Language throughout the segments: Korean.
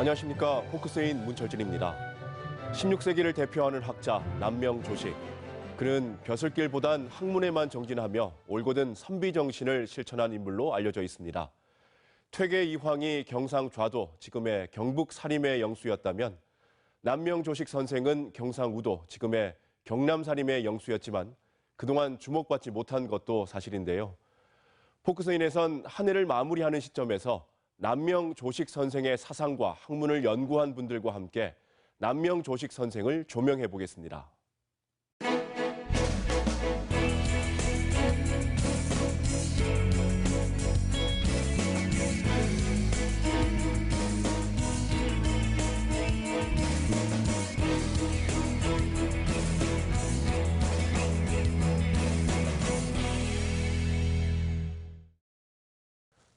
안녕하십니까. 포크스인 문철진입니다. 16세기를 대표하는 학자 남명조식. 그는 벼슬길보단 학문에만 정진하며 올곧은 선비정신을 실천한 인물로 알려져 있습니다. 퇴계 이황이 경상좌도, 지금의 경북 사림의 영수였다면 남명조식 선생은 경상우도, 지금의 경남사림의 영수였지만 그동안 주목받지 못한 것도 사실인데요. 포크스인에선 한 해를 마무리하는 시점에서 남명조식 선생의 사상과 학문을 연구한 분들과 함께 남명조식 선생을 조명해 보겠습니다.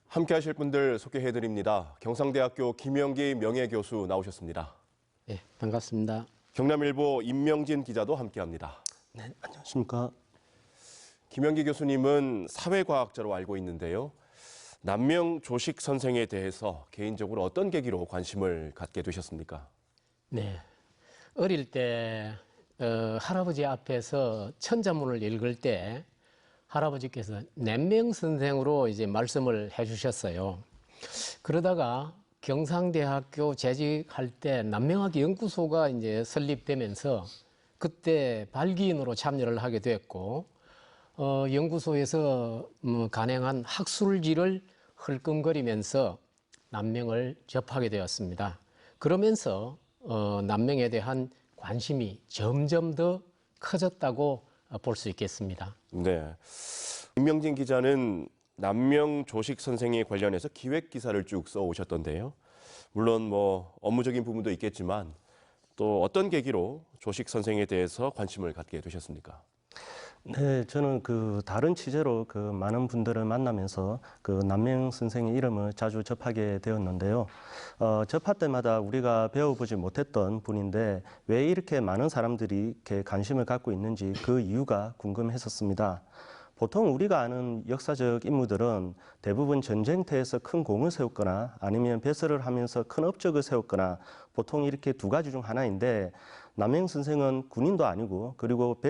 함께 하실 분들 소개해 드립니다. 경상대학교 김영기 명예교수 나오셨습니다. 네, 반갑습니다. 경남일보 임명진 기자도 함께합니다. 네, 안녕하십니까. 김영기 교수님은 사회과학자로 알고 있는데요. 남명조식 선생에 대해서 개인적으로 어떤 계기로 관심을 갖게 되셨습니까? 네, 어릴 때 할아버지 앞에서 천자문을 읽을 때 할아버지께서 남명 선생으로 이제 말씀을 해주셨어요. 그러다가 경상대학교 재직할 때 남명학 연구소가 이제 설립되면서 그때 발기인으로 참여를 하게 됐고, 연구소에서 간행한 학술지를 흘끔거리면서 남명을 접하게 되었습니다. 그러면서 남명에 대한 관심이 점점 더 커졌다고 볼 수 있겠습니다. 네, 임명진 기자는 남명조식 선생에 관련해서 기획 기사를 쭉 써오셨던데요. 물론 업무적인 부분도 있겠지만 또 어떤 계기로 조식 선생에 대해서 관심을 갖게 되셨습니까? 네, 저는 다른 취재로 많은 분들을 만나면서 남명 선생의 이름을 자주 접하게 되었는데요. 접할 때마다 우리가 배워보지 못했던 분인데 왜 이렇게 많은 사람들이 이렇게 관심을 갖고 있는지 그 이유가 궁금했었습니다. 보통 우리가 아는 역사적 인물들은 대부분 전쟁터에서 큰 공을 세웠거나 아니면 배설을 하면서 큰 업적을 세웠거나 보통 이렇게 두 가지 중 하나인데 남명 선생은 군인도 아니고 그리고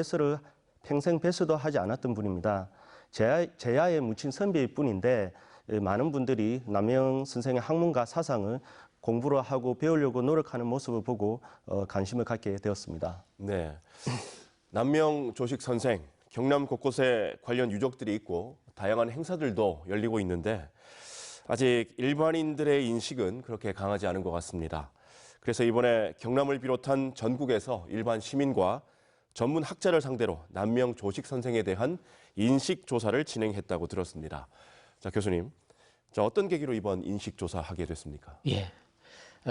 평생 배설도 하지 않았던 분입니다. 제야에 묻힌 선비일 뿐인데 많은 분들이 남명 선생의 학문과 사상을 공부를 하고 배우려고 노력하는 모습을 보고 관심을 갖게 되었습니다. 네, 남명조식 선생, 경남 곳곳에 관련 유적들이 있고 다양한 행사들도 열리고 있는데 아직 일반인들의 인식은 그렇게 강하지 않은 것 같습니다. 그래서 이번에 경남을 비롯한 전국에서 일반 시민과 전문 학자를 상대로 남명조식 선생에 대한 인식 조사를 진행했다고 들었습니다. 자, 교수님, 어떤 계기로 이번 인식 조사하게 됐습니까? 예,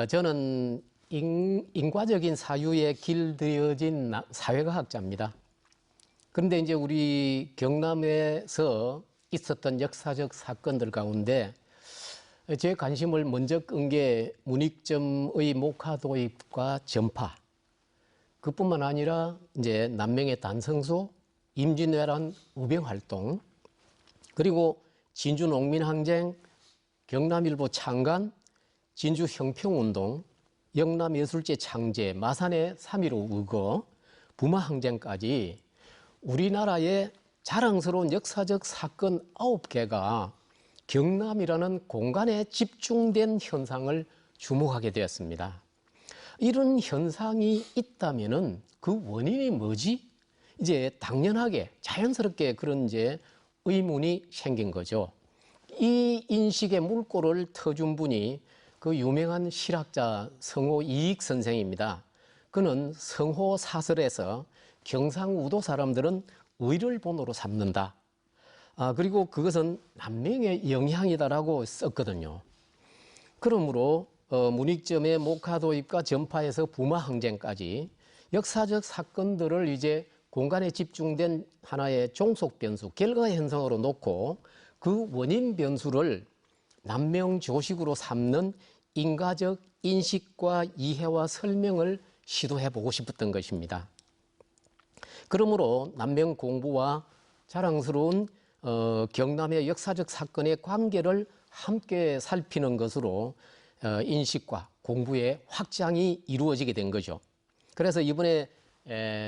저는 인과적인 사유에 길들여진 사회과학자입니다. 그런데 이제 우리 경남에서 있었던 역사적 사건들 가운데 제 관심을 먼저 끈 게 문익점의 목화 도입과 전파, 그뿐만 아니라 이제 남명의 단성소, 임진왜란 우병 활동, 그리고 진주 농민항쟁, 경남일보 창간, 진주 형평운동, 영남예술제 창제, 마산의 3.15 의거, 부마항쟁까지 우리나라의 자랑스러운 역사적 사건 9개가 경남이라는 공간에 집중된 현상을 주목하게 되었습니다. 이런 현상이 있다면은 그 원인이 뭐지? 이제 당연하게 자연스럽게 그런 이제 의문이 생긴 거죠. 이 인식의 물꼬를 터준 분이 그 유명한 실학자 성호 이익 선생입니다. 그는 성호 사설에서 경상우도 사람들은 의를 본으로 삼는다. 그리고 그것은 남명의 영향이다라고 썼거든요. 그러므로 문익점의 목화 도입과 전파에서 부마항쟁까지 역사적 사건들을 이제 공간에 집중된 하나의 종속 변수, 결과 현상으로 놓고 그 원인 변수를 남명조식으로 삼는 인과적 인식과 이해와 설명을 시도해 보고 싶었던 것입니다. 그러므로 남명 공부와 자랑스러운 경남의 역사적 사건의 관계를 함께 살피는 것으로 인식과 공부의 확장이 이루어지게 된 거죠. 그래서 이번에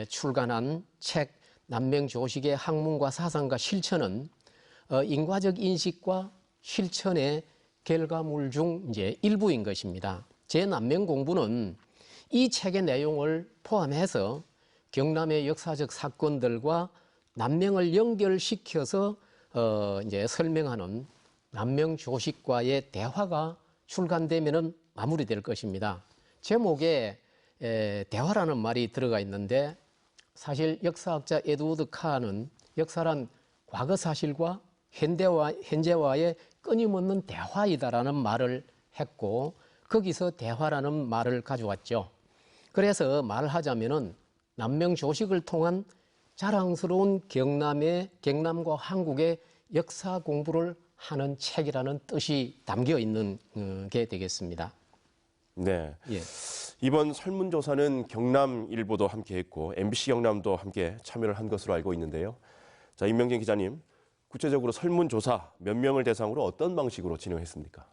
출간한 책 남명조식의 학문과 사상과 실천은 인과적 인식과 실천의 결과물 중 이제 일부인 것입니다. 제 남명 공부는 이 책의 내용을 포함해서 경남의 역사적 사건들과 남명을 연결시켜서 이제 설명하는 남명조식과의 대화가 출간되면은 마무리될 것입니다. 제목에 대화라는 말이 들어가 있는데 사실 역사학자 에드워드 카는 역사란 과거 사실과 현재와의 끊임없는 대화이다라는 말을 했고 거기서 대화라는 말을 가져왔죠. 그래서 말하자면은 남명조식을 통한 자랑스러운 경남과 한국의 역사 공부를 하는 책이라는 뜻이 담겨 있는 게 되겠습니다. 네. 예. 이번 설문조사는 경남일보도 함께했고 MBC 경남도 함께 참여를 한 것으로 알고 있는데요. 자, 임명진 기자님, 구체적으로 설문조사 몇 명을 대상으로 어떤 방식으로 진행했습니까?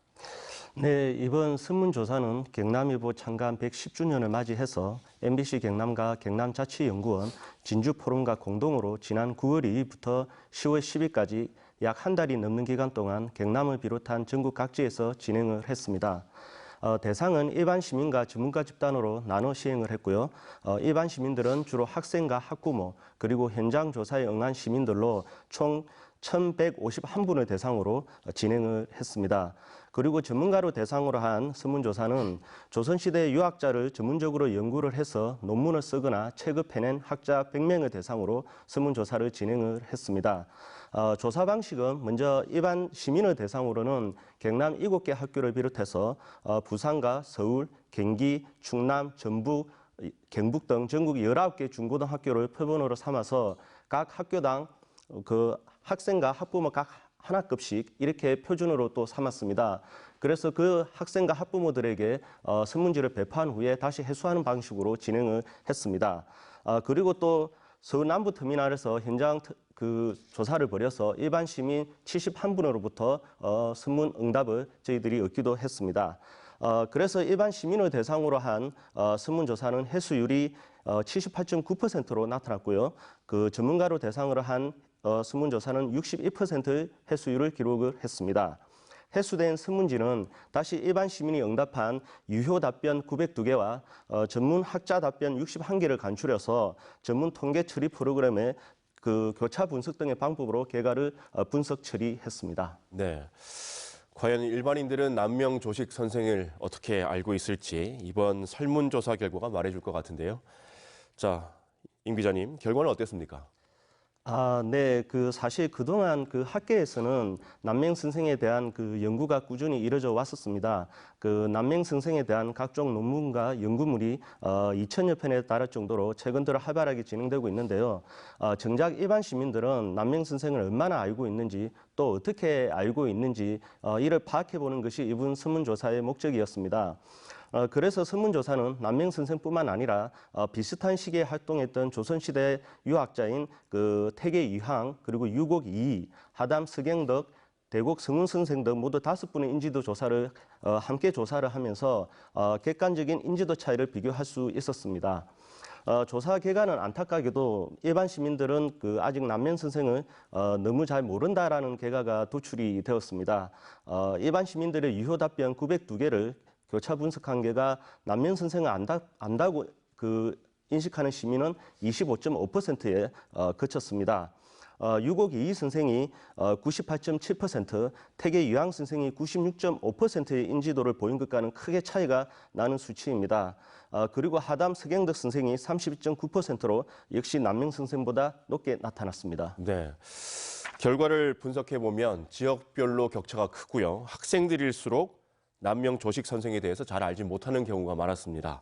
네, 이번 설문조사는 경남일보 창간 110주년을 맞이해서 MBC 경남과 경남자치연구원, 진주포럼과 공동으로 지난 9월 2일부터 10월 10일까지 약 한 달이 넘는 기간 동안 경남을 비롯한 전국 각지에서 진행을 했습니다. 대상은 일반 시민과 전문가 집단으로 나눠 시행을 했고요. 일반 시민들은 주로 학생과 학부모, 그리고 현장 조사에 응한 시민들로 총 1,151분을 대상으로 진행을 했습니다. 그리고 전문가로 대상으로 한 설문조사는 조선시대 유학자를 전문적으로 연구를 해서 논문을 쓰거나 책을 펴낸 학자 100명을 대상으로 설문조사를 진행을 했습니다. 조사 방식은 먼저 일반 시민을 대상으로는 경남 7개 학교를 비롯해서 부산과 서울, 경기, 충남, 전북, 경북 등 전국 19개 중고등학교를 표본으로 삼아서 각 학교당 그 학생과 학부모 각 하나급씩 이렇게 표준으로 또 삼았습니다. 그래서 그 학생과 학부모들에게 설문지를 배포한 후에 다시 해수하는 방식으로 진행을 했습니다. 그리고 또 서울 남부터미널에서 현장 조사를 벌여서 일반 시민 71분으로부터 설문 응답을 저희들이 얻기도 했습니다. 그래서 일반 시민을 대상으로 한 설문조사는 해수율이 78.9%로 나타났고요. 그 전문가로 대상으로 한 설문조사는 61% 해수율을 기록을 했습니다. 해수된 설문지는 다시 일반 시민이 응답한 유효 답변 902개와 전문 학자 답변 61개를 간추려서 전문 통계 처리 프로그램의 그 교차 분석 등의 방법으로 결과를 분석 처리했습니다. 네. 과연 일반인들은 남명조식 선생을 어떻게 알고 있을지 이번 설문조사 결과가 말해줄 것 같은데요. 자, 임 기자님, 결과는 어땠습니까? 네, 사실 그동안 학계에서는 남명 선생에 대한 연구가 꾸준히 이루어져 왔었습니다. 남명 선생에 대한 각종 논문과 연구물이 2,000여 편에 달할 정도로 최근 들어 활발하게 진행되고 있는데요. 정작 일반 시민들은 남명 선생을 얼마나 알고 있는지 또 어떻게 알고 있는지 이를 파악해 보는 것이 이번 설문조사의 목적이었습니다. 그래서 설문조사는 남명 선생뿐만 아니라 비슷한 시기에 활동했던 조선시대 유학자인 태계 이황, 그리고 유곡 이이, 하담 서경덕, 대곡 성운 선생 등 모두 5분의 인지도 조사를 함께 조사를 하면서 객관적인 인지도 차이를 비교할 수 있었습니다. 조사 결과는 안타깝게도 일반 시민들은 아직 남명 선생을 너무 잘 모른다라는 결과가 도출이 되었습니다. 일반 시민들의 유효 답변 902개를 교차 분석한 결과 남명 선생을 안다고 인식하는 시민은 25.5%에 그쳤습니다. 유곡 이이 선생이 98.7%, 태계 유황 선생이 96.5%의 인지도를 보인 것과는 크게 차이가 나는 수치입니다. 그리고 하담 서경덕 선생이 32.9%로 역시 남명 선생보다 높게 나타났습니다. 네. 결과를 분석해 보면 지역별로 격차가 크고요. 학생들일수록 남명 조식 선생에 대해서 잘 알지 못하는 경우가 많았습니다.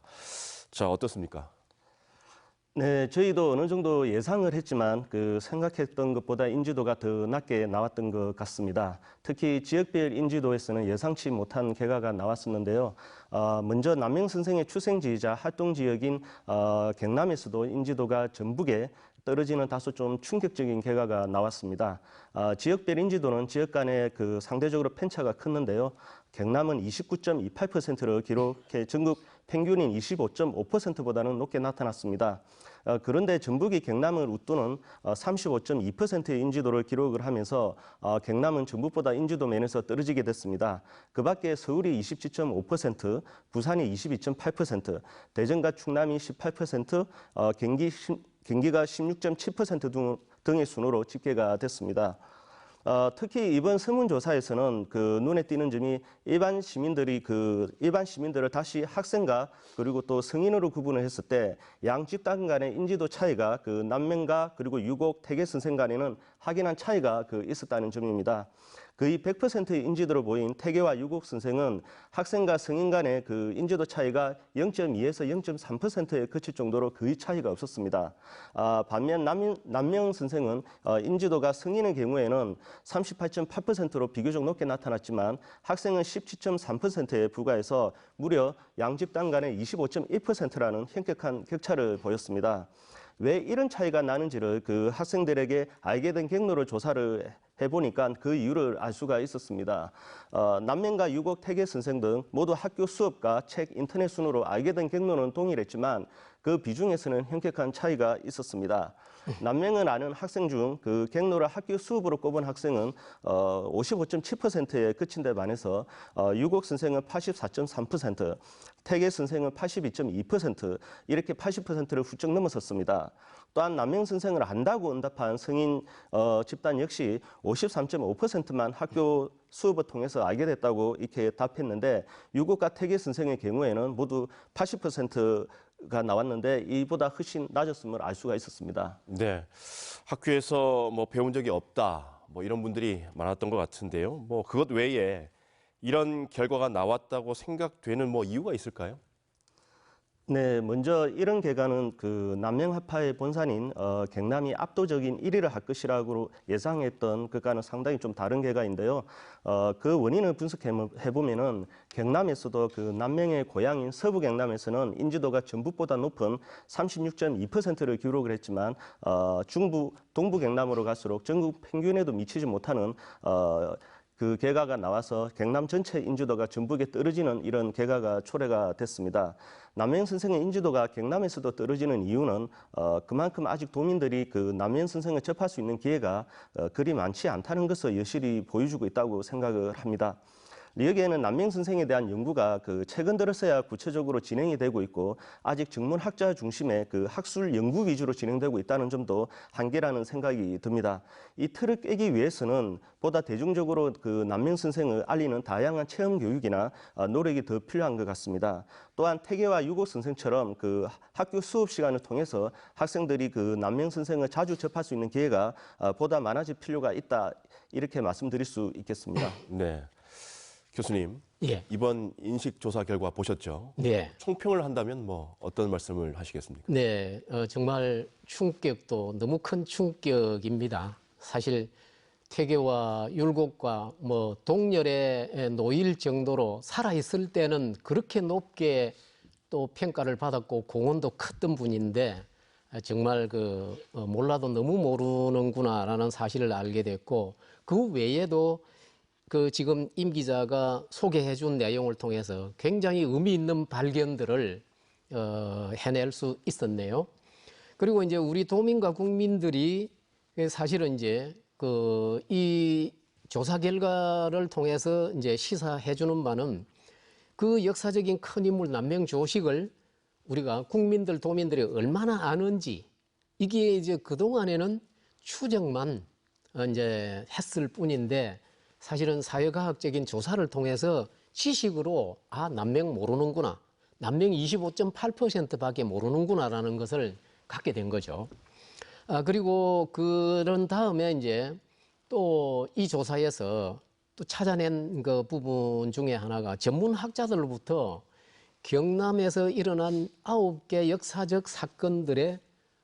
자, 어떻습니까? 네, 저희도 어느 정도 예상을 했지만 생각했던 것보다 인지도가 더 낮게 나왔던 것 같습니다. 특히 지역별 인지도에서는 예상치 못한 결과가 나왔었는데요. 먼저 남명 선생의 출생지이자 활동 지역인 경남에서도 인지도가 전북의 떨어지는 다소 좀 충격적인 결과가 나왔습니다. 지역별 인지도는 지역 간의 그 상대적으로 편차가 컸는데요. 경남은 29.28%를 기록해 전국 평균인 25.5%보다는 높게 나타났습니다. 그런데 전북이 경남을 웃도는 35.2%의 인지도를 기록을 하면서 경남은 전북보다 인지도 면에서 떨어지게 됐습니다. 그 밖에 서울이 27.5%, 부산이 22.8%, 대전과 충남이 18%, 경기가 16.7% 등의 순으로 집계가 됐습니다. 특히 이번 설문조사에서는 그 눈에 띄는 점이 일반 시민들을 다시 학생과 그리고 또 성인으로 구분을 했을 때 양 집단 간의 인지도 차이가 그 남명과 그리고 유곡 태계 선생 간에는 확연한 차이가 있었다는 점입니다. 거의 100%의 인지도로 보인 태계와 유곡 선생은 학생과 성인 간의 그 인지도 차이가 0.2에서 0.3%에 그칠 정도로 거의 차이가 없었습니다. 반면 남명 선생은 인지도가 성인의 경우에는 38.8%로 비교적 높게 나타났지만 학생은 17.3%에 불과해서 무려 양 집단 간의 25.1%라는 현격한 격차를 보였습니다. 왜 이런 차이가 나는지를 그 학생들에게 알게 된 경로를 조사를 해보니까 그 이유를 알 수가 있었습니다. 남명과 유곡 태계 선생 등 모두 학교 수업과 책, 인터넷 순으로 알게 된 경로는 동일했지만 그 비중에서는 현격한 차이가 있었습니다. 남명은 아는 학생 중 그 경로를 학교 수업으로 꼽은 학생은 55.7%에 그친 데 반해서 유곡 선생은 84.3%, 태계 선생은 82.2% 이렇게 80%를 훌쩍 넘어섰습니다. 또한 남명 선생을 안다고 응답한 성인 집단 역시 53.5%만 학교 수업을 통해서 알게 됐다고 이렇게 답했는데 유곡과 태계 선생의 경우에는 모두 80%가 나왔는데 이보다 훨씬 낮았음을 알 수가 있었습니다. 네, 학교에서 뭐 배운 적이 없다, 뭐 이런 분들이 많았던 것 같은데요. 뭐 그것 외에 이런 결과가 나왔다고 생각되는 뭐 이유가 있을까요? 네, 먼저 이런 결과는 그 남명학파의 본산인 경남이 압도적인 1위를 할 것이라고 예상했던 것과는 상당히 좀 다른 결과인데요. 그 원인을 분석해 보면은 경남에서도 그 남명의 고향인 서부 경남에서는 인지도가 전북보다 높은 36.2%를 기록을 했지만 동부 경남으로 갈수록 전국 평균에도 미치지 못하는 그 결과가 나와서 경남 전체 인지도가 전북에 떨어지는 이런 결과가 초래가 됐습니다. 남명 선생의 인지도가 경남에서도 떨어지는 이유는 그만큼 아직 도민들이 그 남명 선생을 접할 수 있는 기회가 그리 많지 않다는 것을 여실히 보여주고 있다고 생각을 합니다. 여기에는 남명 선생에 대한 연구가 그 최근 들어서야 구체적으로 진행이 되고 있고 아직 전문학자 중심의 그 학술 연구 위주로 진행되고 있다는 점도 한계라는 생각이 듭니다. 이 틀을 깨기 위해서는 보다 대중적으로 그 남명 선생을 알리는 다양한 체험 교육이나 노력이 더 필요한 것 같습니다. 또한 태계와 유곡 선생처럼 그 학교 수업 시간을 통해서 학생들이 그 남명 선생을 자주 접할 수 있는 기회가 보다 많아질 필요가 있다 이렇게 말씀드릴 수 있겠습니다. 네. 교수님, 예. 이번 인식조사 결과 보셨죠? 네. 총평을 한다면 뭐 어떤 말씀을 하시겠습니까? 네, 정말 충격도 너무 큰 충격입니다. 사실 태계와 율곡과 뭐 동열에 놓일 정도로 살아있을 때는 그렇게 높게 또 평가를 받았고 공헌도 컸던 분인데 정말 몰라도 너무 모르는구나라는 사실을 알게 됐고 그 외에도 지금 임 기자가 소개해 준 내용을 통해서 굉장히 의미 있는 발견들을 해낼 수 있었네요. 그리고 이제 우리 도민과 국민들이 사실은 이제 이 조사 결과를 통해서 이제 시사해 주는 바는 그 역사적인 큰 인물 남명 조식을 우리가 국민들, 도민들이 얼마나 아는지 이게 이제 그동안에는 추정만 이제 했을 뿐인데 사실은 사회과학적인 조사를 통해서 지식으로 남명 모르는구나. 남명 25.8%밖에 모르는구나라는 것을 갖게 된 거죠. 그리고 그런 다음에 이제 또 이 조사에서 또 찾아낸 그 부분 중에 하나가 전문학자들로부터 경남에서 일어난 9개 역사적 사건들의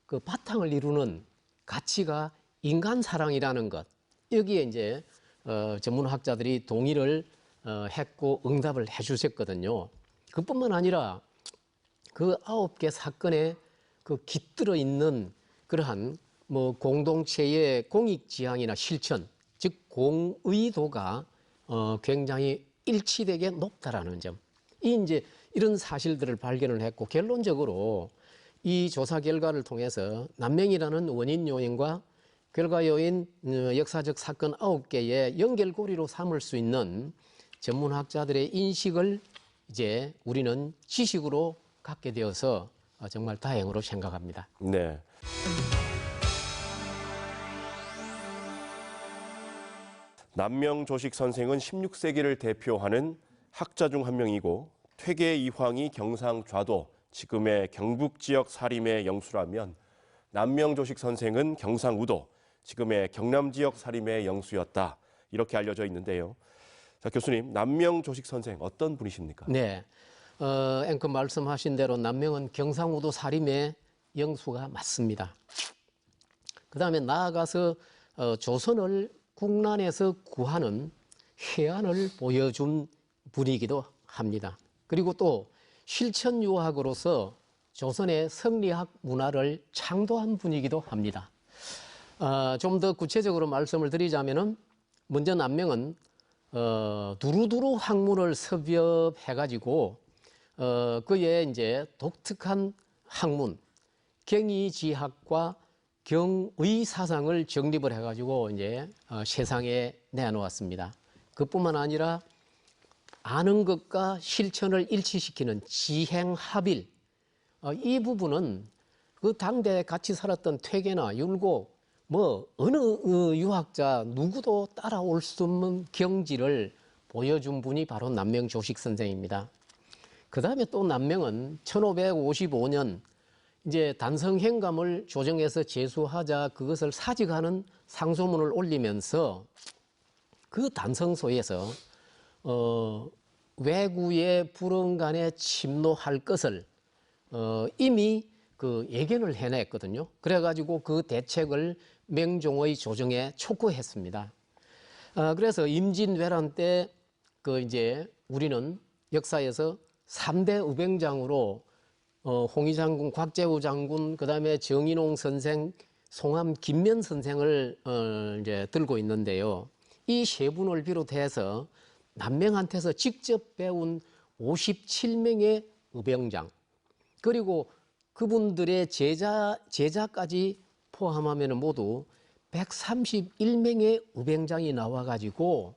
그 바탕을 이루는 가치가 인간사랑이라는 것. 여기에 이제 전문학자들이 동의를 했고 응답을 해 주셨거든요. 그뿐만 아니라 그 9개 사건에 깃들어 있는 그러한 뭐 공동체의 공익 지향이나 실천, 즉 공의도가 굉장히 일치되게 높다라는 점. 이제 이런 사실들을 발견을 했고 결론적으로 이 조사 결과를 통해서 남명이라는 원인 요인과 결과 요인 역사적 사건 9개의 연결고리로 삼을 수 있는 전문학자들의 인식을 이제 우리는 지식으로 갖게 되어서 정말 다행으로 생각합니다. 네. 남명조식 선생은 16세기를 대표하는 학자 중 한 명이고 퇴계 이황이 경상좌도, 지금의 경북 지역 사림의 영수라면 남명조식 선생은 경상우도, 지금의 경남 지역 사림의 영수였다. 이렇게 알려져 있는데요. 자, 교수님, 남명조식 선생 어떤 분이십니까? 네, 앵커 말씀하신 대로 남명은 경상우도 사림의 영수가 맞습니다. 그 다음에 나아가서 조선을 국난에서 구하는 해안을 보여준 분이기도 합니다. 그리고 또 실천유학으로서 조선의 성리학 문화를 창도한 분이기도 합니다. 좀 더 구체적으로 말씀을 드리자면은 먼저 남명은 두루두루 학문을 섭렵해가지고 그의 이제 독특한 학문 경의지학과 경의 사상을 정립을 해가지고 이제 세상에 내놓았습니다. 그뿐만 아니라 아는 것과 실천을 일치시키는 지행합일, 이 부분은 그 당대에 같이 살았던 퇴계나 율곡, 뭐 어느 유학자 누구도 따라올 수 없는 경지를 보여준 분이 바로 남명조식 선생입니다. 그 다음에 또 남명은 1555년 이제 단성행감을 조정해서 제수하자 그것을 사직하는 상소문을 올리면서 그 단성소에서 왜구의 불언간에 침노할 것을 이미 그 예견을 해냈거든요. 그래가지고 그 대책을 명종의 조정에 촉구했습니다. 그래서 임진왜란 때 그 이제 우리는 역사에서 3대 의병장으로 홍위 장군, 곽재우 장군, 그 다음에 정인홍 선생, 송암 김면 선생을 이제 들고 있는데요. 이 세 분을 비롯해서 남명한테서 직접 배운 57명의 의병장, 그리고 그분들의 제자까지 포함하면 모두 131명의 의병장이 나와가지고,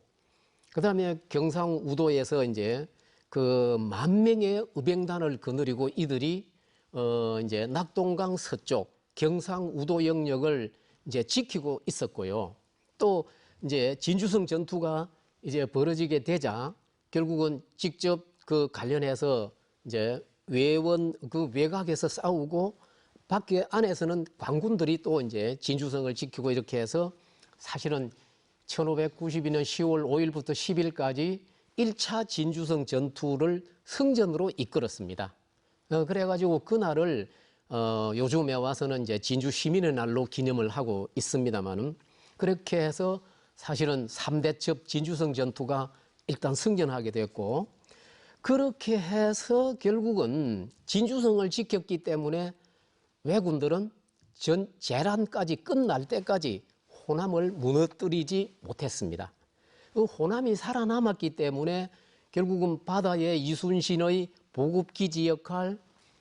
그 다음에 경상우도에서 이제 그 10,000명의 의병단을 거느리고 이들이 이제 낙동강 서쪽 경상우도 영역을 이제 지키고 있었고요. 또 이제 진주성 전투가 이제 벌어지게 되자 결국은 직접 그 관련해서 이제 외원 그 외곽에서 싸우고 밖에 안에서는 관군들이 또 이제 진주성을 지키고 이렇게 해서 사실은 1592년 10월 5일부터 10일까지 1차 진주성 전투를 승전으로 이끌었습니다. 그래가지고 그날을 요즘에 와서는 이제 진주 시민의 날로 기념을 하고 있습니다만은 그렇게 해서 사실은 3대첩 진주성 전투가 일단 승전하게 됐고, 그렇게 해서 결국은 진주성을 지켰기 때문에 왜군들은 제란까지 끝날 때까지 호남을 무너뜨리지 못했습니다. 그 호남이 살아남았기 때문에 결국은 바다의 이순신의 보급기지 역할,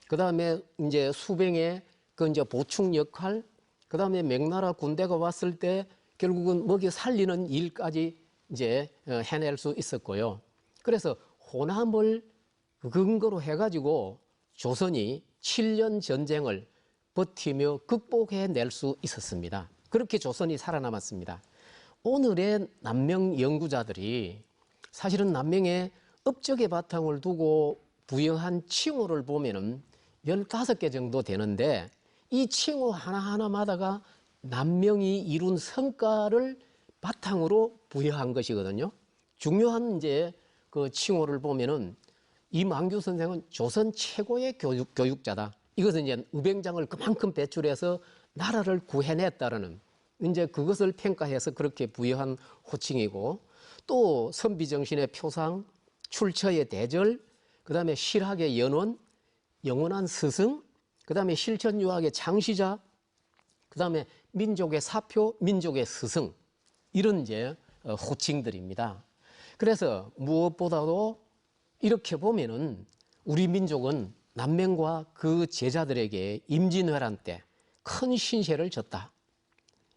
그 다음에 이제 수병의 그 이제 보충 역할, 그 다음에 명나라 군대가 왔을 때 결국은 먹여 살리는 일까지 이제 해낼 수 있었고요. 그래서 호남을 근거로 해가지고 조선이 7년 전쟁을 버티며 극복해낼 수 있었습니다. 그렇게 조선이 살아남았습니다. 오늘의 남명 연구자들이 사실은 남명의 업적의 바탕을 두고 부여한 칭호를 보면은 15개 정도 되는데 이 칭호 하나하나마다가 남명이 이룬 성과를 바탕으로 부여한 것이거든요. 중요한 이제 그 칭호를 보면은 이만규 선생은 조선 최고의 교육자다. 이것은 이제 의병장을 그만큼 배출해서 나라를 구해냈다라는 이제 그것을 평가해서 그렇게 부여한 호칭이고, 또 선비정신의 표상, 출처의 대절, 그 다음에 실학의 연원, 영원한 스승, 그 다음에 실천유학의 창시자, 그 다음에 민족의 사표, 민족의 스승 이런 이제 호칭들입니다. 그래서 무엇보다도 이렇게 보면은 우리 민족은 남명과 그 제자들에게 임진왜란 때 큰 신세를 졌다.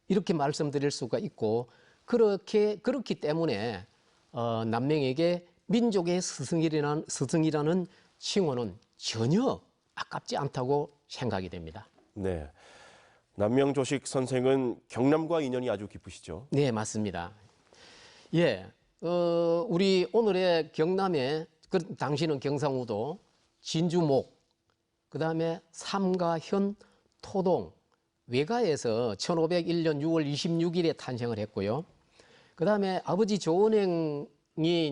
이렇게 말씀드릴 수가 있고 그렇기 때문에 남명에게 민족의 스승이라는 칭호는 전혀 아깝지 않다고 생각이 됩니다. 네. 남명조식 선생은 경남과 인연이 아주 깊으시죠? 네, 맞습니다. 예, 우리 오늘의 경남에 당시는 경상우도 진주목, 그다음에 삼가현, 토동, 외가에서 1501년 6월 26일에 탄생을 했고요. 그다음에 아버지 조은행이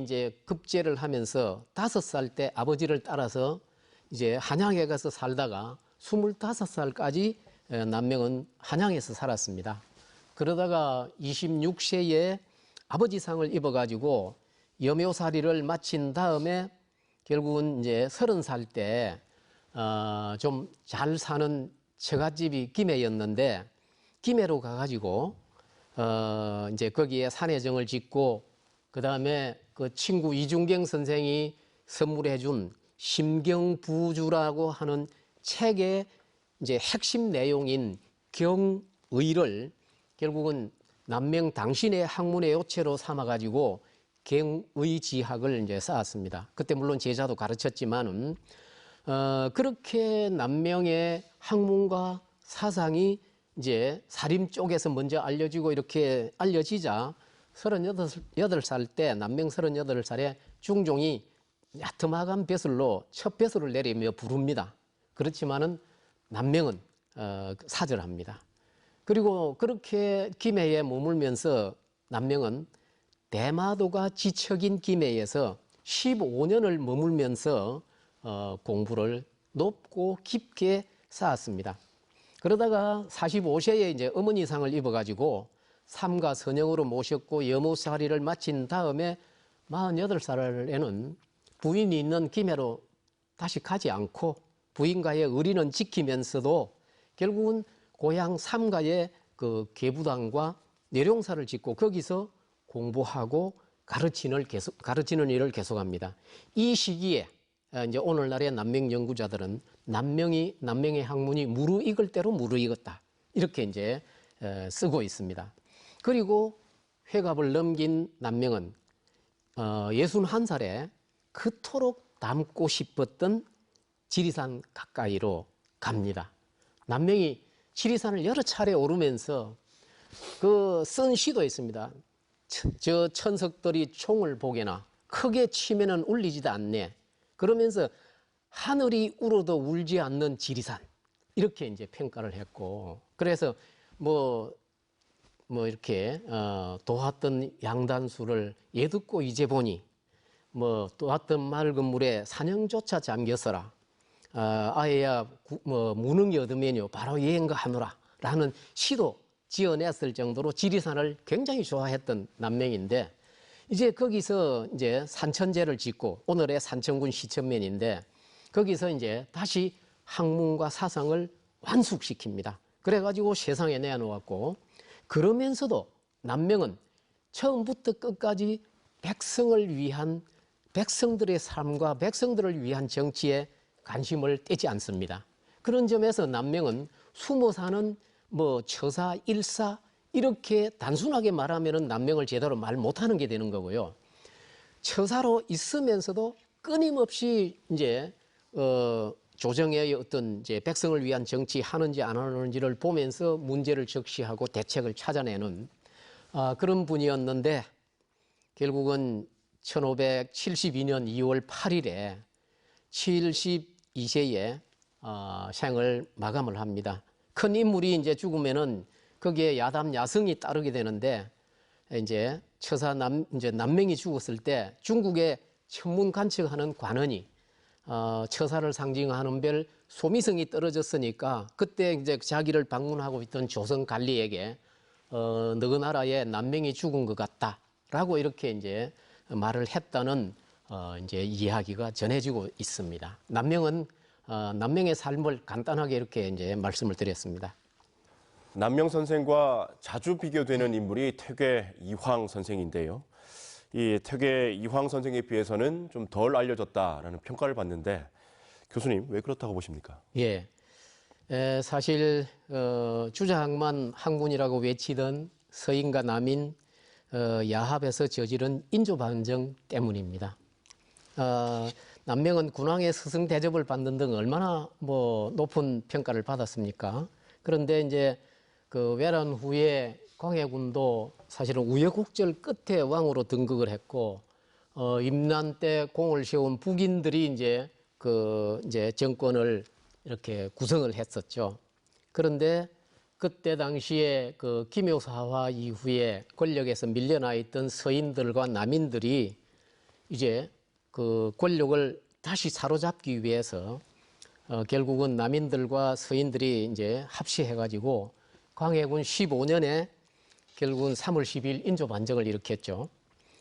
이제 급제를 하면서 5살 때 아버지를 따라서 이제 한양에 가서 살다가 25살까지 남명은 한양에서 살았습니다. 그러다가 26세에 아버지 상을 입어가지고 여묘살이를 마친 다음에 결국은 이제 30살 때 좀 잘 사는 처갓집이 김해였는데 김해로 가가지고 이제 거기에 산해정을 짓고 그 다음에 그 친구 이중경 선생이 선물해준 심경부주라고 하는 책의 이제 핵심 내용인 경의를 결국은 남명 당신의 학문의 요체로 삼아가지고 경의지학을 이제 쌓았습니다. 그때 물론 제자도 가르쳤지만은 그렇게 남명의 학문과 사상이 이제 사림 쪽에서 먼저 알려지고 이렇게 알려지자 38살 때 남명 38살에 중종이 야트막한 벼슬로 첫 벼슬을 내리며 부릅니다. 그렇지만은 남명은 사절합니다. 그리고 그렇게 김해에 머물면서 남명은 대마도가 지척인 김해에서 15년을 머물면서 공부를 높고 깊게 쌓았습니다. 그러다가 45세에 이제 어머니상을 입어가지고 삼가 선영으로 모셨고 여모살이를 마친 다음에 48살에는 부인이 있는 김해로 다시 가지 않고 부인과의 의리는 지키면서도 결국은 고향 삼가에 그 계부당과 내룡사를 짓고 거기서 공부하고 가르치는 일을 계속합니다. 이 시기에 이제 오늘날의 남명 연구자들은 남명의 학문이 무르익을 대로 무르익었다 이렇게 이제 쓰고 있습니다. 그리고 회갑을 넘긴 남명은 61살에 그토록 닮고 싶었던 지리산 가까이로 갑니다. 남명이 지리산을 여러 차례 오르면서 그 쓴 시도 있습니다. 저 천석들이 총을 보게나 크게 치면은 울리지도 않네. 그러면서 하늘이 울어도 울지 않는 지리산 이렇게 이제 평가를 했고 그래서 뭐 이렇게 도왔던 양단수를 예 듣고 이제 보니 뭐 도왔던 맑은 물에 산영조차 잠겼어라. 아예야 무능이 얻으면요 바로 예행가 하노라라는 시도 지어냈을 정도로 지리산을 굉장히 좋아했던 남명인데 이제 거기서 이제 산천제를 짓고 오늘의 산천군 시천면인데 거기서 이제 다시 학문과 사상을 완숙시킵니다. 그래가지고 세상에 내놓았고 그러면서도 남명은 처음부터 끝까지 백성을 위한 백성들의 삶과 백성들을 위한 정치에 관심을 떼지 않습니다. 그런 점에서 남명은 숨어 사는 처사, 일사 이렇게 단순하게 말하면은 남명을 제대로 말 못하는 게 되는 거고요. 처사로 있으면서도 끊임없이 이제 조정의 어떤 이제 백성을 위한 정치 하는지 안 하는지를 보면서 문제를 적시하고 대책을 찾아내는 그런 분이었는데 결국은 1572년 2월 8일에 72세에 생을 마감을 합니다. 큰 인물이 이제 죽으면은 거기에 야담 야성이 따르게 되는데 이제 이제 남명이 죽었을 때 중국의 천문 관측하는 관원이 처사를 상징하는 별 소미성이 떨어졌으니까 그때 이제 자기를 방문하고 있던 조선 관리에게 너희 나라에 남명이 죽은 것 같다라고 이렇게 이제 말을 했다는 이제 이야기가 전해지고 있습니다. 남명의 삶을 간단하게 이렇게 이제 말씀을 드렸습니다. 남명 선생과 자주 비교되는 인물이 퇴계 이황 선생인데요. 이 퇴계 이황 선생에 비해서는 좀 덜 알려졌다라는 평가를 받는데 교수님 왜 그렇다고 보십니까? 예. 사실 주자항만 항문이라고 외치던 서인과 남인 야합에서 저지른 인조반정 때문입니다. 남명은 군왕의 스승 대접을 받는 등 얼마나 높은 평가를 받았습니까? 그런데 이제 그 외란 후에 광해군도 사실은 우여곡절 끝에 왕으로 등극을 했고 임난 때 공을 세운 북인들이 이제 정권을 이렇게 구성을 했었죠. 그런데 그때 당시에 그 김효사화 이후에 권력에서 밀려나 있던 서인들과 남인들이 이제 그 권력을 다시 사로잡기 위해서 결국은 남인들과 서인들이 이제 합시해가지고 광해군 15년에 결국은 3월 10일 인조반정을 일으켰죠.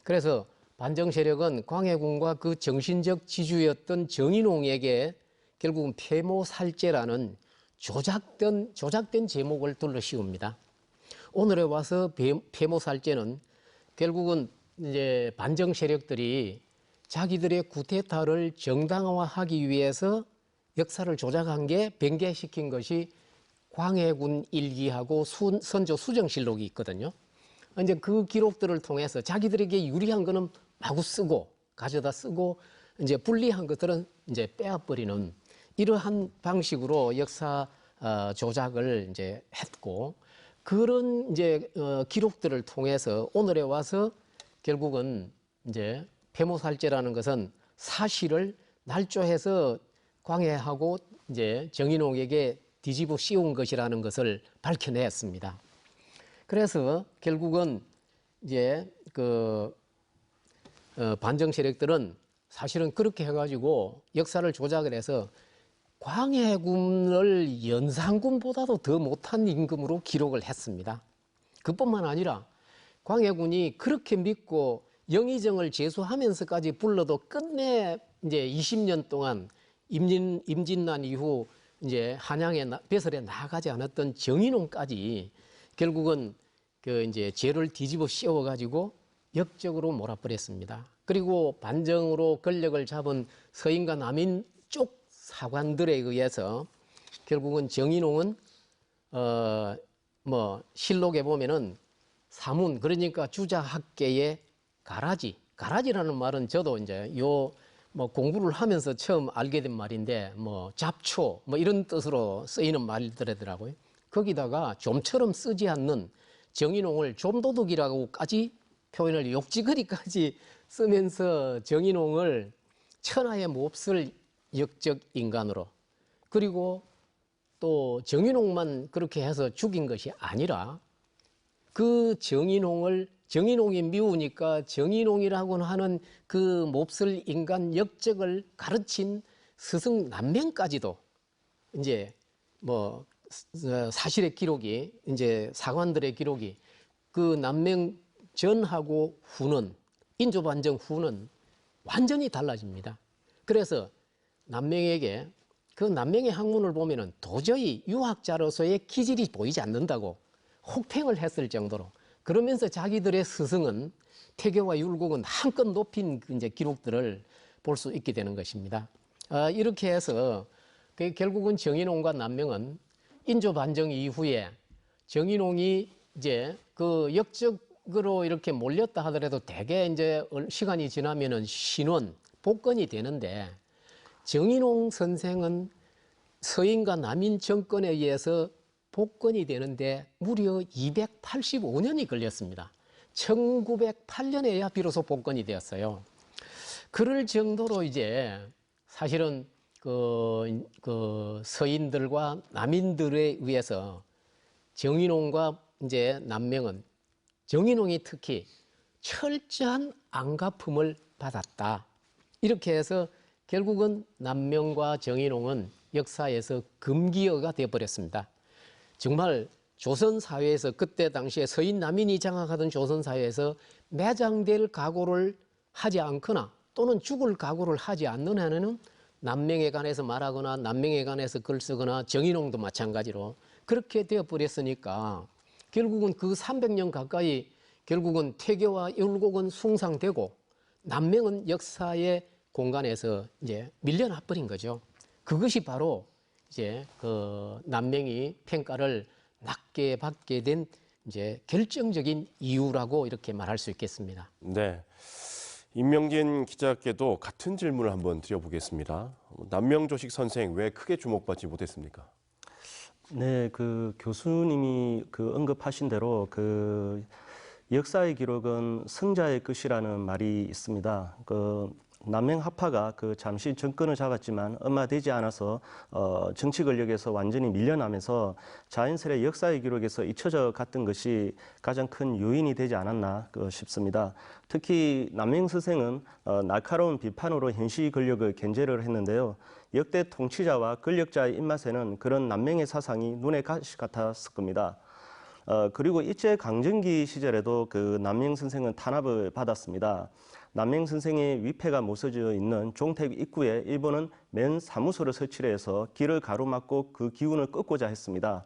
그래서 반정 세력은 광해군과 그 정신적 지주였던 정인홍에게 결국은 폐모살제라는 조작된 제목을 둘러씌웁니다. 오늘에 와서 폐모살제는 결국은 이제 반정 세력들이 자기들의 쿠데타를 정당화하기 위해서 역사를 조작한 게 변개시킨 것이 광해군 일기하고 선조 수정실록이 있거든요. 이제 그 기록들을 통해서 자기들에게 유리한 거는 마구 쓰고 가져다 쓰고 이제 불리한 것들은 이제 빼앗버리는 이러한 방식으로 역사 조작을 이제 했고 그런 이제 기록들을 통해서 오늘에 와서 결국은 이제 폐모살제라는 것은 사실을 날조해서 광해하고 이제 정인홍에게 뒤집어 씌운 것이라는 것을 밝혀냈습니다. 그래서 결국은 이제 반정 세력들은 사실은 그렇게 해가지고 역사를 조작을 해서 광해군을 연산군보다도 더 못한 임금으로 기록을 했습니다. 그뿐만 아니라 광해군이 그렇게 믿고 영의정을 제수하면서까지 불러도 끝내 이제 20년 동안 임진난 이후 이제 한양에 배설에 나가지 않았던 정인홍까지 결국은 그 이제 죄를 뒤집어 씌워가지고 역적으로 몰아버렸습니다. 그리고 반정으로 권력을 잡은 서인과 남인 쪽 사관들에 의해서 결국은 정인홍은 실록에 보면은 사문 그러니까 주자학계의 가라지라는 말은 저도 이제 공부를 하면서 처음 알게 된 말인데 잡초 이런 뜻으로 쓰이는 말들이더라고요. 거기다가 좀처럼 쓰지 않는 정인홍을 좀도둑이라고까지 표현을 욕지거리까지 쓰면서 정인홍을 천하에 몹쓸 역적 인간으로 그리고 또 정인홍만 그렇게 해서 죽인 것이 아니라 그 정인홍이 미우니까 정인홍이라고 하는 그 몹쓸 인간 역적을 가르친 스승 남명까지도 이제 사실의 기록이 이제 사관들의 기록이 그 남명 전하고 후는 인조반정 후는 완전히 달라집니다. 그래서 남명에게 그 남명의 학문을 보면은 도저히 유학자로서의 기질이 보이지 않는다고 혹평을 했을 정도로 그러면서 자기들의 스승은 태교와 율곡은 한껏 높인 이제 기록들을 볼 수 있게 되는 것입니다. 이렇게 해서 결국은 정인홍과 남명은 인조반정 이후에 정인홍이 이제 그 역적으로 이렇게 몰렸다 하더라도 대개 이제 시간이 지나면은 신원, 복권이 되는데 정인홍 선생은 서인과 남인 정권에 의해서 복권이 되는데 무려 285년이 걸렸습니다. 1908년에야 비로소 복권이 되었어요. 그럴 정도로 이제 사실은 그 서인들과 남인들에 의해서 정인홍과 이제 남명은 정인홍이 특히 철저한 안가품을 받았다. 이렇게 해서 결국은 남명과 정인홍은 역사에서 금기어가 되어버렸습니다. 정말 조선사회에서 그때 당시에 서인 남인이 장악하던 조선사회에서 매장될 각오를 하지 않거나 또는 죽을 각오를 하지 않는 한에는 남명에 관해서 말하거나 남명에 관해서 글 쓰거나 정인홍도 마찬가지로 그렇게 되어버렸으니까 결국은 그 300년 가까이 결국은 퇴계와 율곡은 숭상되고 남명은 역사의 공간에서 이제 밀려나 버린 거죠. 그것이 바로 이제 그 남명이 평가를 낮게 받게 된 이제 결정적인 이유라고 이렇게 말할 수 있겠습니다. 네. 임명진 기자께도 같은 질문을 한번 드려보겠습니다. 남명조식 선생 왜 크게 주목받지 못했습니까? 네, 그 교수님이 그 언급하신 대로 그 역사의 기록은 승자의 것이라는 말이 있습니다. 그 남명합파가 그 잠시 정권을 잡았지만 얼마 되지 않아서 정치 권력에서 완전히 밀려나면서 자연스레 역사의 기록에서 잊혀져 갔던 것이 가장 큰 요인이 되지 않았나 싶습니다. 특히 남명 선생은 날카로운 비판으로 현실 권력을 견제를 했는데요. 역대 통치자와 권력자의 입맛에는 그런 남명의 사상이 눈에 가시 같았을 겁니다. 그리고 일제 강점기 시절에도 그 남명 선생은 탄압을 받았습니다. 남명 선생의 위패가 모서져 있는 종택 입구에 일본은 맨 사무소를 설치를 해서 길을 가로막고 그 기운을 꺾고자 했습니다.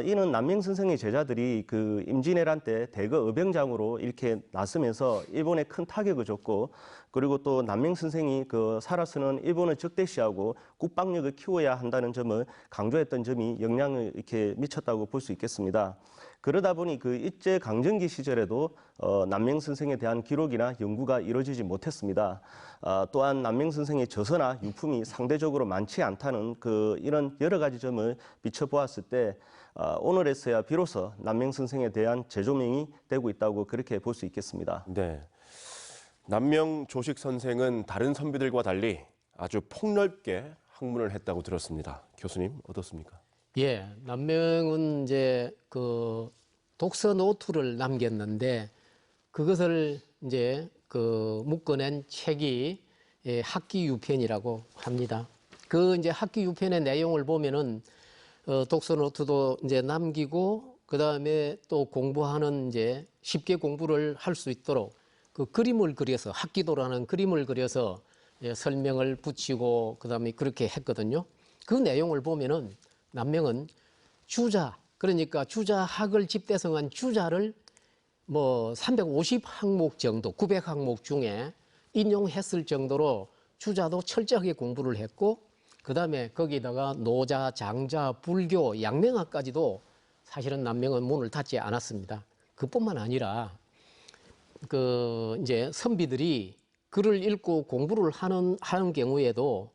이는 남명 선생의 제자들이 그 임진왜란 때 대거 의병장으로 이렇게 나서면서 일본에 큰 타격을 줬고, 그리고 또 남명 선생이 그 살아서는 일본을 적대시하고 국방력을 키워야 한다는 점을 강조했던 점이 영향을 이렇게 미쳤다고 볼 수 있겠습니다. 그러다 보니 그 일제 강점기 시절에도 남명 선생에 대한 기록이나 연구가 이루어지지 못했습니다. 또한 남명 선생의 저서나 유품이 상대적으로 많지 않다는 이런 여러 가지 점을 비춰보았을 때 오늘에서야 비로소 남명 선생에 대한 재조명이 되고 있다고 그렇게 볼 수 있겠습니다. 네. 남명조식 선생은 다른 선비들과 달리 아주 폭넓게 학문을 했다고 들었습니다. 교수님 어떻습니까? 예, 남명은 이제 그 독서 노트를 남겼는데 그것을 이제 그 묶어낸 책이 학기유편이라고 합니다. 그 이제 학기유편의 내용을 보면은 독서 노트도 이제 남기고 그 다음에 또 공부하는 이제 쉽게 공부를 할 수 있도록 그 그림을 그려서 학기도라는 그림을 그려서 설명을 붙이고 그 다음에 그렇게 했거든요. 그 내용을 보면은 남명은 주자, 그러니까 주자학을 집대성한 주자를 뭐 350항목 정도, 900항목 중에 인용했을 정도로 주자도 철저하게 공부를 했고, 그 다음에 거기다가 노자, 장자, 불교, 양명학까지도 사실은 남명은 문을 닫지 않았습니다. 그뿐만 아니라 그 이제 선비들이 글을 읽고 공부를 하는 경우에도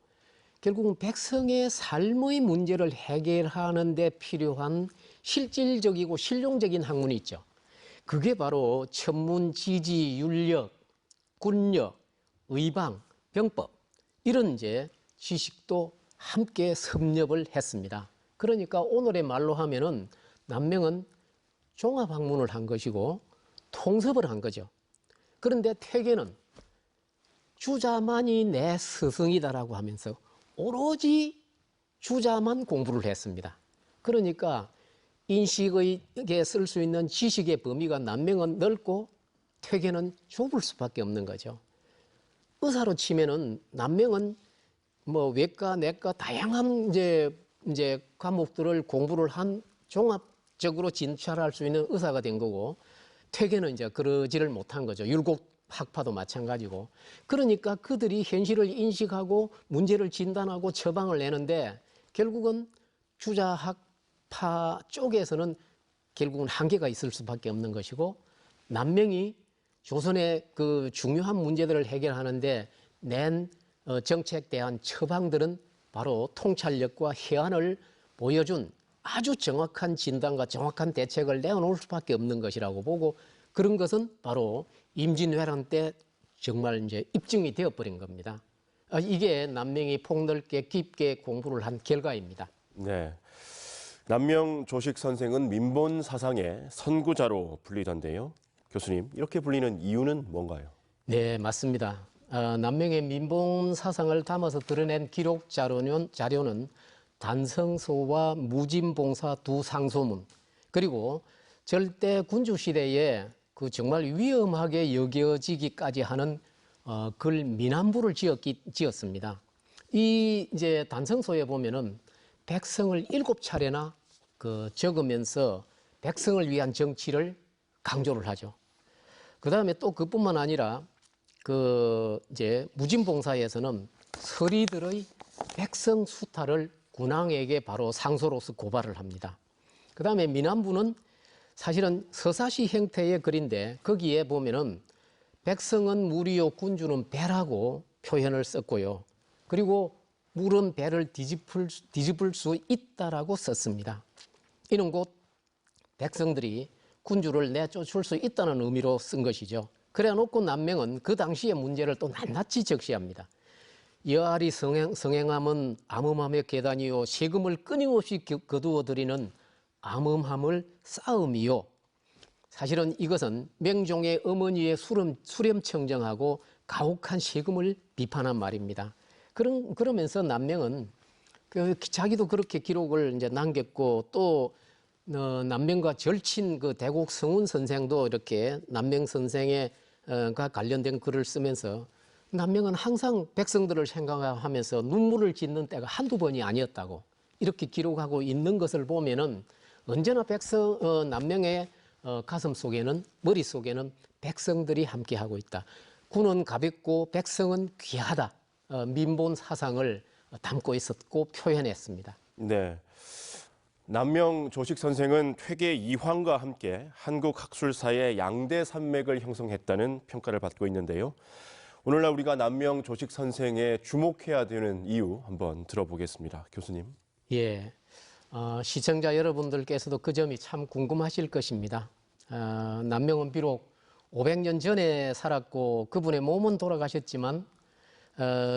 결국은 백성의 삶의 문제를 해결하는 데 필요한 실질적이고 실용적인 학문이 있죠. 그게 바로 천문, 지지, 윤력, 군력, 의방, 병법 이런 이제 지식도 함께 섭렵을 했습니다. 그러니까 오늘의 말로 하면은 남명은 종합학문을 한 것이고 통섭을 한 거죠. 그런데 퇴계는 주자만이 내 스승이다라고 하면서 오로지 주자만 공부를 했습니다. 그러니까 인식에 쓸 수 있는 지식의 범위가 남명은 넓고 퇴계는 좁을 수밖에 없는 거죠. 의사로 치면은 남명은 뭐 외과, 내과 다양한 이제 과목들을 공부를 한 종합적으로 진찰할 수 있는 의사가 된 거고, 퇴계는 이제 그러지를 못한 거죠. 율곡 학파도 마찬가지고. 그러니까 그들이 현실을 인식하고 문제를 진단하고 처방을 내는데 결국은 주자학파 쪽에서는 결국은 한계가 있을 수밖에 없는 것이고, 남명이 조선의 그 중요한 문제들을 해결하는데 낸 정책 대안 처방들은 바로 통찰력과 해안을 보여준 아주 정확한 진단과 정확한 대책을 내어놓을 수밖에 없는 것이라고 보고, 그런 것은 바로 임진왜란 때 정말 이제 입증이 되어버린 겁니다. 이게 남명이 폭넓게 깊게 공부를 한 결과입니다. 네. 남명조식 선생은 민본 사상의 선구자로 불리던데요. 교수님, 이렇게 불리는 이유는 뭔가요? 네, 맞습니다. 남명의 민본 사상을 담아서 드러낸 기록 자료는 단성서와 무진봉사 두 상소문, 그리고 절대 군주 시대에 그 정말 위험하게 여겨지기까지 하는 글 민한부를 지었습니다. 이 이제 단성소에 보면은 백성을 7차례나 적으면서 백성을 위한 정치를 강조를 하죠. 그 다음에 또 그뿐만 아니라 이제 무진봉사에서는 서리들의 백성 수탈을 군왕에게 바로 상소로서 고발을 합니다. 그 다음에 민안부는 사실은 서사시 형태의 글인데 거기에 보면은 백성은 물이요 군주는 배라고 표현을 썼고요. 그리고 물은 배를 뒤집을 수 있다라고 썼습니다. 이는 곧 백성들이 군주를 내쫓을 수 있다는 의미로 쓴 것이죠. 그래 놓고 남명은 그 당시의 문제를 또 낱낱이 적시합니다. 여알이 성행함은 암음함의 계단이요 세금을 끊임없이 거두어 들이는 암음함을 쌓음이요. 사실은 이것은 명종의 어머니의 수렴청정하고 가혹한 세금을 비판한 말입니다. 그러면서 남명은 자기도 그렇게 기록을 이제 남겼고 또 남명과 절친 대곡 성운 선생도 이렇게 남명 선생과 관련된 글을 쓰면서 남명은 항상 백성들을 생각하면서 눈물을 짓는 때가 한두 번이 아니었다고 이렇게 기록하고 있는 것을 보면은 언제나 남명의 가슴 속에는 머릿속에는 백성들이 함께하고 있다. 군은 가볍고 백성은 귀하다. 민본 사상을 담고 있었고 표현했습니다. 네. 남명 조식 선생은 퇴계 이황과 함께 한국 학술사의 양대 산맥을 형성했다는 평가를 받고 있는데요. 오늘날 우리가 남명 조식 선생에 주목해야 되는 이유 한번 들어보겠습니다. 교수님. 예, 시청자 여러분들께서도 그 점이 참 궁금하실 것입니다. 남명은 비록 500년 전에 살았고 그분의 몸은 돌아가셨지만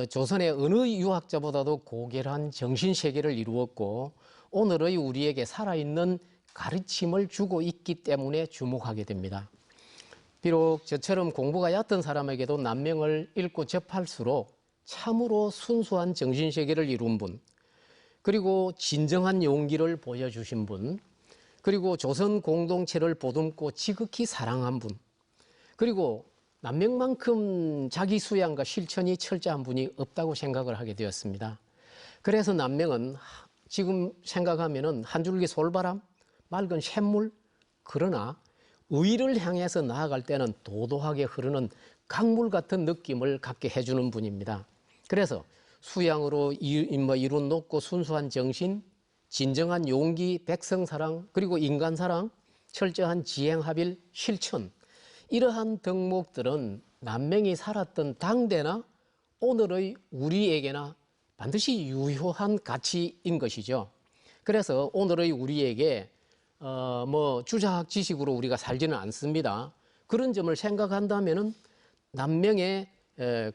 조선의 어느 유학자보다도 고결한 정신세계를 이루었고 오늘의 우리에게 살아있는 가르침을 주고 있기 때문에 주목하게 됩니다. 비록 저처럼 공부가 얕은 사람에게도 남명을 읽고 접할수록 참으로 순수한 정신세계를 이룬 분, 그리고 진정한 용기를 보여주신 분, 그리고 조선 공동체를 보듬고 지극히 사랑한 분, 그리고 남명만큼 자기 수양과 실천이 철저한 분이 없다고 생각을 하게 되었습니다. 그래서 남명은 지금 생각하면은 한 줄기 솔바람, 맑은 샘물, 그러나 의를 향해서 나아갈 때는 도도하게 흐르는 강물 같은 느낌을 갖게 해주는 분입니다. 그래서 수양으로 이룬 높고 순수한 정신, 진정한 용기, 백성사랑, 그리고 인간사랑, 철저한 지행합일, 실천, 이러한 덕목들은 남명이 살았던 당대나 오늘의 우리에게나 반드시 유효한 가치인 것이죠. 그래서 오늘의 우리에게 주자학 지식으로 우리가 살지는 않습니다. 그런 점을 생각한다면은 남명의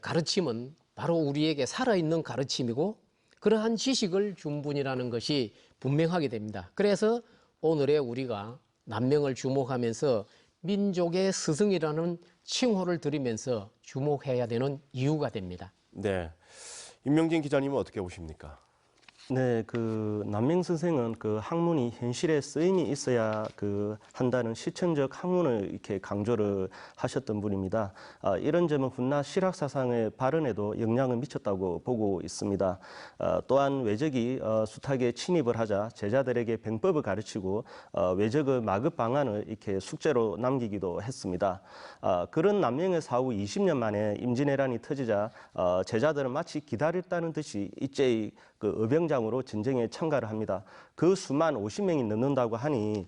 가르침은 바로 우리에게 살아있는 가르침이고 그러한 지식을 준 분이라는 것이 분명하게 됩니다. 그래서 오늘의 우리가 남명을 주목하면서 민족의 스승이라는 칭호를 드리면서 주목해야 되는 이유가 됩니다. 네. 임명진 기자님은 어떻게 보십니까? 네, 남명 선생은 학문이 현실에 쓰임이 있어야 한다는 실천적 학문을 이렇게 강조를 하셨던 분입니다. 이런 점은 훗날 실학 사상의 발현에도 영향을 미쳤다고 보고 있습니다. 또한 외적이 숱하게 침입을 하자 제자들에게 병법을 가르치고 외적의 마급 방안을 이렇게 숙제로 남기기도 했습니다. 그런 남명의 사후 20년 만에 임진왜란이 터지자 제자들은 마치 기다렸다는 듯이 일제히 의병장으로 전쟁에 참가를 합니다. 그 수만 50명이 넘는다고 하니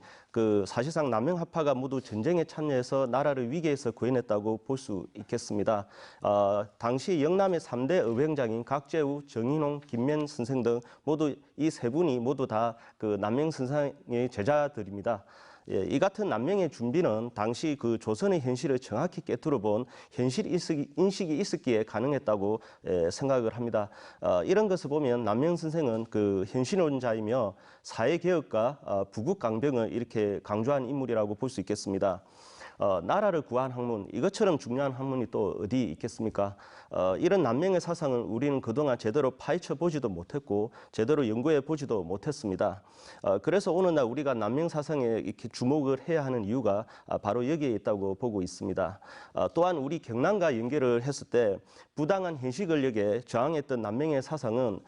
사실상 남명학파가 모두 전쟁에 참여해서 나라를 위기에서 구해냈다고 볼 수 있겠습니다. 당시 영남의 3대 의병장인 각재우, 정인홍, 김면 선생 등 모두 이 세 분이 모두 다 남명 선생의 제자들입니다. 예, 이 같은 남명의 준비는 당시 조선의 현실을 정확히 꿰뚫어 본 현실 인식이 있었기에 가능했다고 생각을 합니다. 이런 것을 보면 남명 선생은 현실론자이며 사회개혁과 부국강병을 이렇게 강조한 인물이라고 볼 수 있겠습니다. 나라를 구한 학문, 이것처럼 중요한 학문이 또 어디 있겠습니까? 이런 남명의 사상을 우리는 그동안 제대로 파헤쳐 보지도 못했고 제대로 연구해 보지도 못했습니다. 그래서 오늘날 우리가 남명 사상에 이렇게 주목을 해야 하는 이유가 바로 여기에 있다고 보고 있습니다. 또한 우리 경남과 연결을 했을 때 부당한 현실 권력에 저항했던 남명의 사상은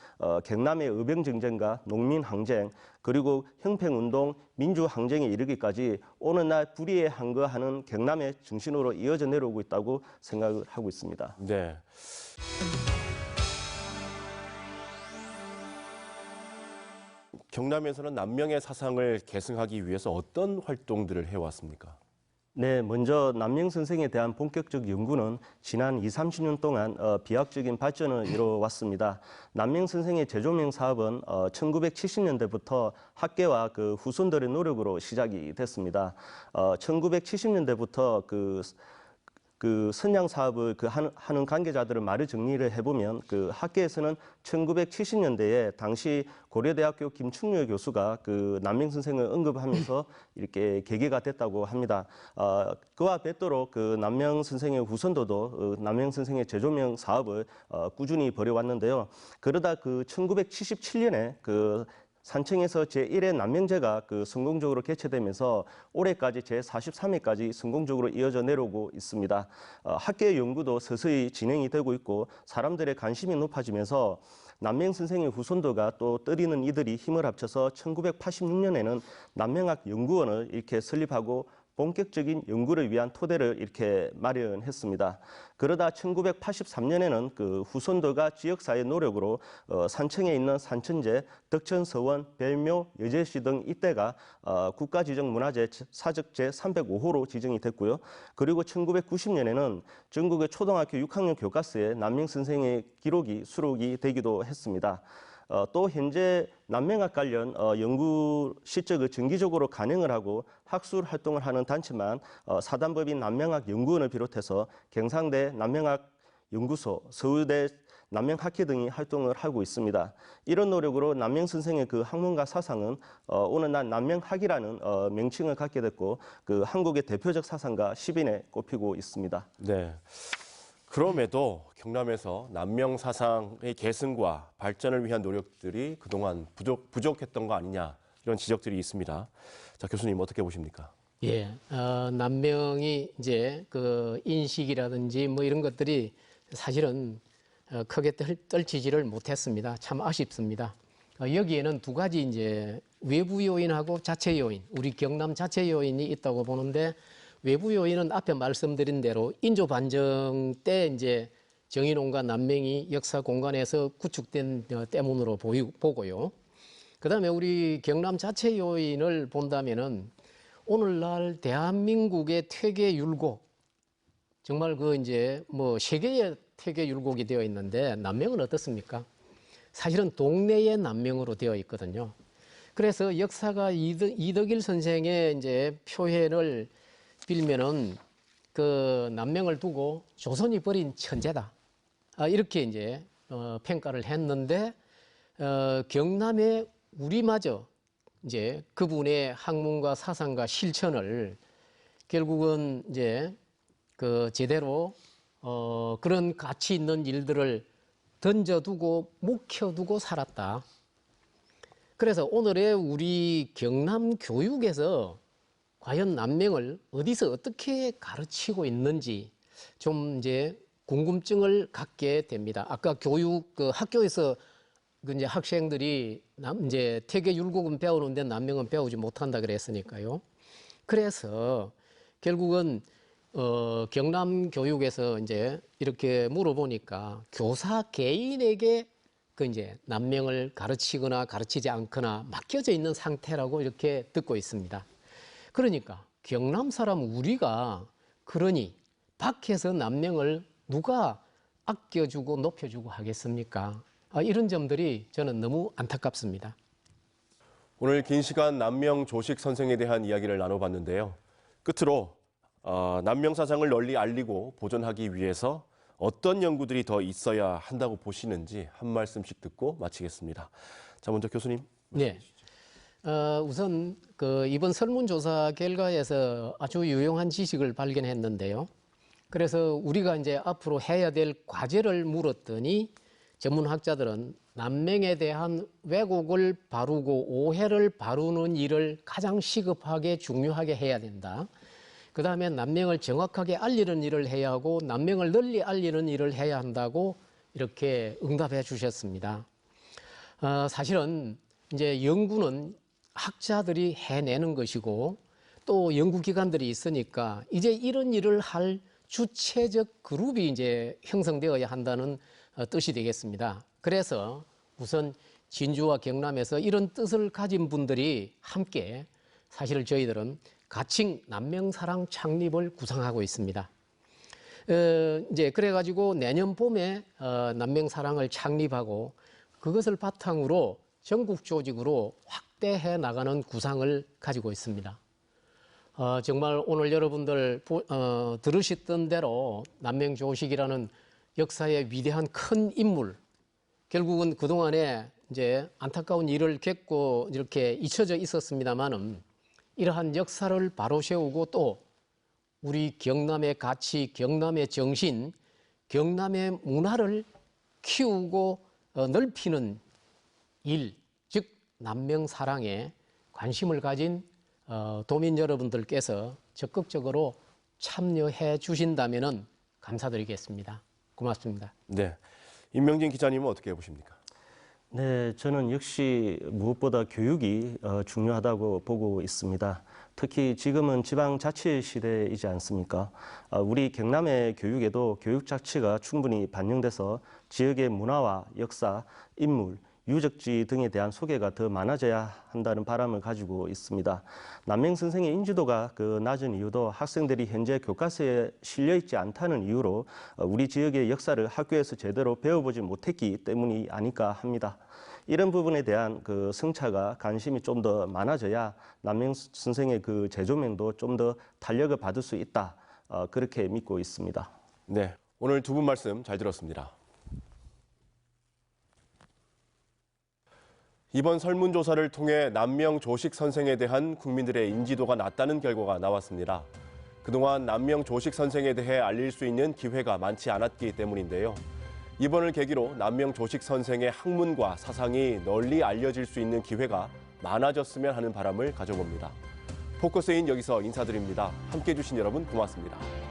경남의 의병정쟁과 농민항쟁, 그리고 형평운동, 민주항쟁에 이르기까지 오늘날 불의에 항거하는 경남의 정신으로 이어져 내려오고 있다고 생각을 하고 있습니다. 네. 경남에서는 남명의 사상을 계승하기 위해서 어떤 활동들을 해왔습니까? 네, 먼저 남명 선생에 대한 본격적 연구는 지난 20, 30년 동안 비약적인 발전을 이뤄왔습니다. 남명 선생의 재조명 사업은 1970년대부터 학계와 그 후손들의 노력으로 시작이 됐습니다. 1970년대부터 그 선양 사업을 하는 관계자들의 말을 정리를 해보면 그 학계에서는 1970년대에 당시 고려대학교 김충렬 교수가 그 남명 선생을 언급하면서 이렇게 계기가 됐다고 합니다. 그와 별도로 그 남명 선생의 후손들도 남명 선생의 재조명 사업을 꾸준히 벌여왔는데요. 그러다 그 1977년에 그 산청에서 제1회 남명제가 그 성공적으로 개최되면서 올해까지 제43회까지 성공적으로 이어져 내려오고 있습니다. 학계 연구도 서서히 진행이 되고 있고 사람들의 관심이 높아지면서 남명 선생의 후손들과 또 떠리는 이들이 힘을 합쳐서 1986년에는 남명학 연구원을 이렇게 설립하고 본격적인 연구를 위한 토대를 이렇게 마련했습니다. 그러다 1983년에는 그 후손들과 지역사회의 노력으로 산청에 있는 산천제, 덕천, 서원, 별묘, 여제시 등 이때가 국가지정문화재 사적제 305호로 지정이 됐고요. 그리고 1990년에는 전국의 초등학교 6학년 교과서에 남명 선생의 기록이 수록이 되기도 했습니다. 또 현재 남명학 관련 연구 실적을 정기적으로 간행을 하고 학술 활동을 하는 단체만 사단법인 남명학 연구원을 비롯해서 경상대 남명학 연구소, 서울대 남명학회 등이 활동을 하고 있습니다. 이런 노력으로 남명 선생의 그 학문과 사상은 오늘날 남명학이라는 명칭을 갖게 됐고 그 한국의 대표적 사상가 10인에 꼽히고 있습니다. 네. 그럼에도 경남에서 남명 사상의 계승과 발전을 위한 노력들이 그동안 부족했던 거 아니냐 이런 지적들이 있습니다. 자, 교수님 어떻게 보십니까? 예, 남명이 이제 그 인식이라든지 뭐 이런 것들이 사실은 크게 떨치지를 못했습니다. 참 아쉽습니다. 여기에는 두 가지 이제 외부 요인하고 자체 요인, 우리 경남 자체 요인이 있다고 보는데 외부 요인은 앞에 말씀드린 대로 인조 반정 때 이제 정인홍과 남명이 역사 공간에서 구축된 때문으로 보고요. 그다음에 우리 경남 자체 요인을 본다면은 오늘날 대한민국의 퇴계 율곡 정말 그 이제 뭐 세계의 퇴계 율곡이 되어 있는데 남명은 어떻습니까? 사실은 동네의 남명으로 되어 있거든요. 그래서 역사가 이덕일 선생의 이제 표현을 빌면은 그 남명을 두고 조선이 버린 천재다. 이렇게 이제 평가를 했는데 경남의 우리마저 이제 그분의 학문과 사상과 실천을 결국은 이제 그 제대로 그런 가치 있는 일들을 던져두고 묵혀두고 살았다. 그래서 오늘의 우리 경남 교육에서 과연 남명을 어디서 어떻게 가르치고 있는지 좀 이제 궁금증을 갖게 됩니다. 아까 교육 그 학교에서 그 이제 학생들이 이제 퇴계 율곡은 배우는데 남명은 배우지 못한다 그랬으니까요. 그래서 결국은 경남 교육에서 이제 이렇게 물어보니까 교사 개인에게 그 이제 남명을 가르치거나 가르치지 않거나 맡겨져 있는 상태라고 이렇게 듣고 있습니다. 그러니까 경남 사람 우리가 그러니 밖에서 남명을 누가 아껴주고 높여주고 하겠습니까? 이런 점들이 저는 너무 안타깝습니다. 오늘 긴 시간 남명 조식 선생에 대한 이야기를 나눠봤는데요. 끝으로 남명 사상을 널리 알리고 보존하기 위해서 어떤 연구들이 더 있어야 한다고 보시는지 한 말씀씩 듣고 마치겠습니다. 자, 먼저 교수님. 네. 우선 그 이번 설문조사 결과에서 아주 유용한 지식을 발견했는데요. 그래서 우리가 이제 앞으로 해야 될 과제를 물었더니 전문학자들은 남명에 대한 왜곡을 바르고 오해를 바르는 일을 가장 시급하게 중요하게 해야 된다. 그 다음에 남명을 정확하게 알리는 일을 해야 하고 남명을 널리 알리는 일을 해야 한다고 이렇게 응답해 주셨습니다. 사실은 이제 연구는 학자들이 해내는 것이고 또 연구기관들이 있으니까 이제 이런 일을 할 주체적 그룹이 이제 형성되어야 한다는 뜻이 되겠습니다. 그래서 우선 진주와 경남에서 이런 뜻을 가진 분들이 함께 사실 저희들은 가칭 남명사랑 창립을 구상하고 있습니다. 이제 그래가지고 내년 봄에 남명사랑을 창립하고 그것을 바탕으로 전국 조직으로 확대해 나가는 구상을 가지고 있습니다. 정말 오늘 여러분들 들으셨던 대로 남명조식이라는 역사의 위대한 큰 인물, 결국은 그동안에 이제 안타까운 일을 겪고 이렇게 잊혀져 있었습니다만은 이러한 역사를 바로 세우고 또 우리 경남의 가치, 경남의 정신, 경남의 문화를 키우고 넓히는 일, 즉 남명사랑에 관심을 가진 도민 여러분들께서 적극적으로 참여해 주신다면 감사드리겠습니다. 고맙습니다. 네, 임명진 기자님은 어떻게 보십니까? 네, 저는 역시 무엇보다 교육이 중요하다고 보고 있습니다. 특히 지금은 지방자치 시대이지 않습니까? 우리 경남의 교육에도 교육 자치가 충분히 반영돼서 지역의 문화와 역사, 인물, 유적지 등에 대한 소개가 더 많아져야 한다는 바람을 가지고 있습니다. 남명 선생의 인지도가 낮은 이유도 학생들이 현재 교과서에 실려 있지 않다는 이유로 우리 지역의 역사를 학교에서 제대로 배워보지 못했기 때문이 아닐까 합니다. 이런 부분에 대한 성차가 관심이 좀 더 많아져야 남명 선생의 재조명도 좀 더 탄력을 받을 수 있다. 그렇게 믿고 있습니다. 네, 오늘 두 분 말씀 잘 들었습니다. 이번 설문조사를 통해 남명 조식 선생에 대한 국민들의 인지도가 낮다는 결과가 나왔습니다. 그동안 남명 조식 선생에 대해 알릴 수 있는 기회가 많지 않았기 때문인데요. 이번을 계기로 남명 조식 선생의 학문과 사상이 널리 알려질 수 있는 기회가 많아졌으면 하는 바람을 가져봅니다. 포커스인 여기서 인사드립니다. 함께해 주신 여러분 고맙습니다.